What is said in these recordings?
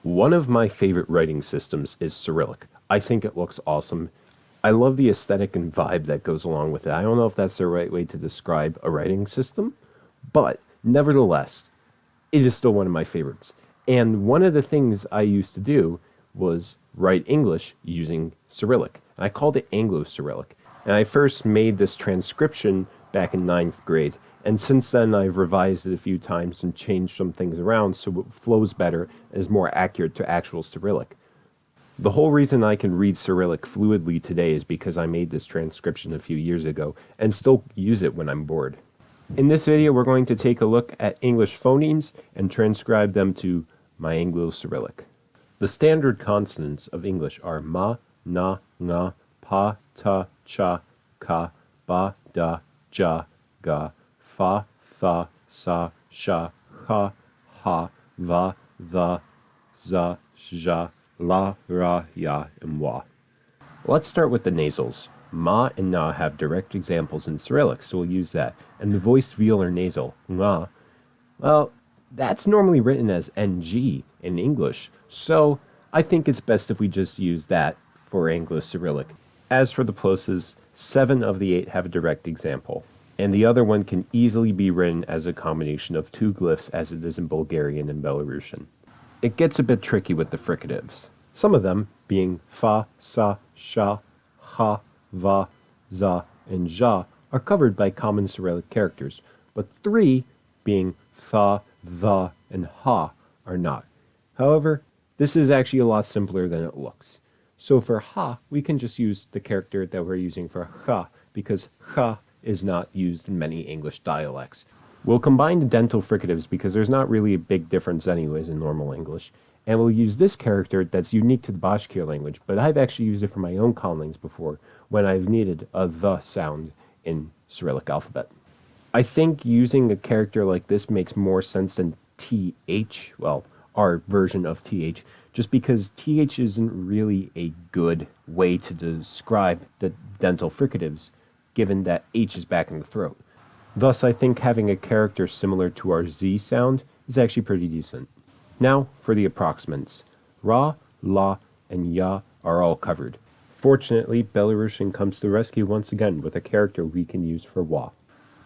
One of my favorite writing systems is Cyrillic. I think it looks awesome. I love the aesthetic and vibe that goes along with it. I don't know if that's the right way to describe a writing system, but nevertheless, it is still one of my favorites. And one of the things I used to do was write English using Cyrillic. And I called it Anglo-Cyrillic. And I first made this transcription back in ninth grade. And since then, I've revised it a few times and changed some things around so it flows better and is more accurate to actual Cyrillic. The whole reason I can read Cyrillic fluidly today is because I made this transcription a few years ago and still use it when I'm bored. In this video, we're going to take a look at English phonemes and transcribe them to my Anglo-Cyrillic. The standard consonants of English are ma, na, nga, pa, ta, cha, ka, ba, da, ja, ga, fa, tha, sa, sha, ha, ha, va, the, za, zha, la, ra, ya, and wa. Let's start with the nasals. Ma and na have direct examples in Cyrillic, so we'll use that. And the voiced velar nasal, nga, well, that's normally written as ng in English, so I think it's best if we just use that for Anglo-Cyrillic. As for the plosives, 7 of the 8 have a direct example, and the other one can easily be written as a combination of two glyphs as it is in Bulgarian and Belarusian. It gets a bit tricky with the fricatives, some of them being fa, sa, sha, ha, va, za, and ja are covered by common Cyrillic characters, but 3, being tha, the, and ha, are not. However, this is actually a lot simpler than it looks. So for ha, we can just use the character that we're using for ha, because ha is not used in many English dialects. We'll combine the dental fricatives because there's not really a big difference anyways in normal English, and we'll use this character that's unique to the Bashkir language, but I've actually used it for my own conlings before when I've needed a the sound in Cyrillic alphabet. I think using a character like this makes more sense than th, well, our version of th, just because th isn't really a good way to describe the dental fricatives, given that h is back in the throat. Thus, I think having a character similar to our z sound is actually pretty decent. Now, for the approximants. Ra, la, and ya are all covered. Fortunately, Belarusian comes to the rescue once again with a character we can use for wa.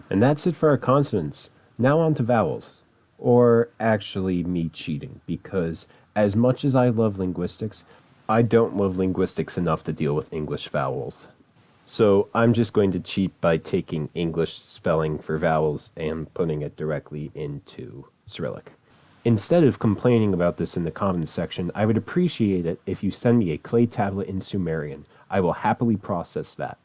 And that's it for our consonants. Now on to vowels. Or actually me cheating, because as much as I love linguistics, I don't love linguistics enough to deal with English vowels. So I'm just going to cheat by taking English spelling for vowels and putting it directly into Cyrillic. Instead of complaining about this in the comments section, I would appreciate it if you send me a clay tablet in Sumerian. I will happily process that.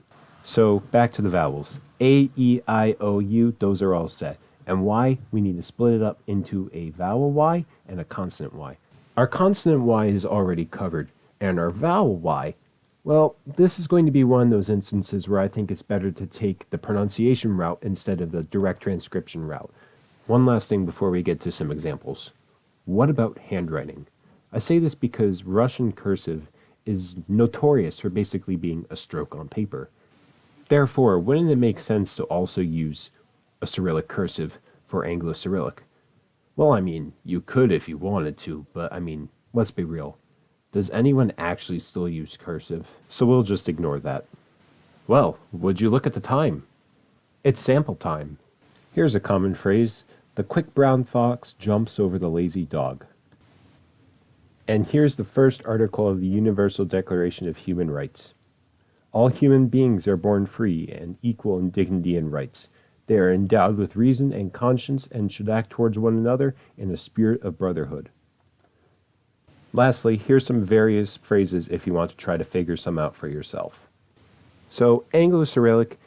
So back to the vowels. A, E, I, O, U, those are all set. And Y, we need to split it up into a vowel Y and a consonant Y. Our consonant Y is already covered, and our vowel Y, well, this is going to be one of those instances where I think it's better to take the pronunciation route instead of the direct transcription route. One last thing before we get to some examples. What about handwriting? I say this because Russian cursive is notorious for basically being a stroke on paper. Therefore, wouldn't it make sense to also use a Cyrillic cursive for Anglo-Cyrillic? Well, I mean, you could if you wanted to, but I mean, let's be real. Does anyone actually still use cursive? So we'll just ignore that. Well, would you look at the time? It's sample time. Here's a common phrase. The quick brown fox jumps over the lazy dog. And here's the first article of the Universal Declaration of Human Rights. All human beings are born free and equal in dignity and rights. They are endowed with reason and conscience and should act towards one another in a spirit of brotherhood. Lastly, here's some various phrases if you want to try to figure some out for yourself. So, Anglo-Cyrillic,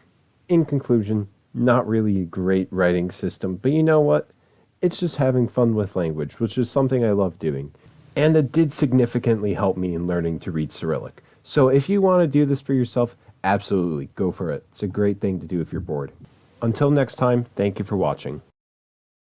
in conclusion, not really a great writing system, but you know what? It's just having fun with language, which is something I love doing. And it did significantly help me in learning to read Cyrillic. So if you want to do this for yourself, absolutely, go for it. It's a great thing to do if you're bored. Until next time, thank you for watching.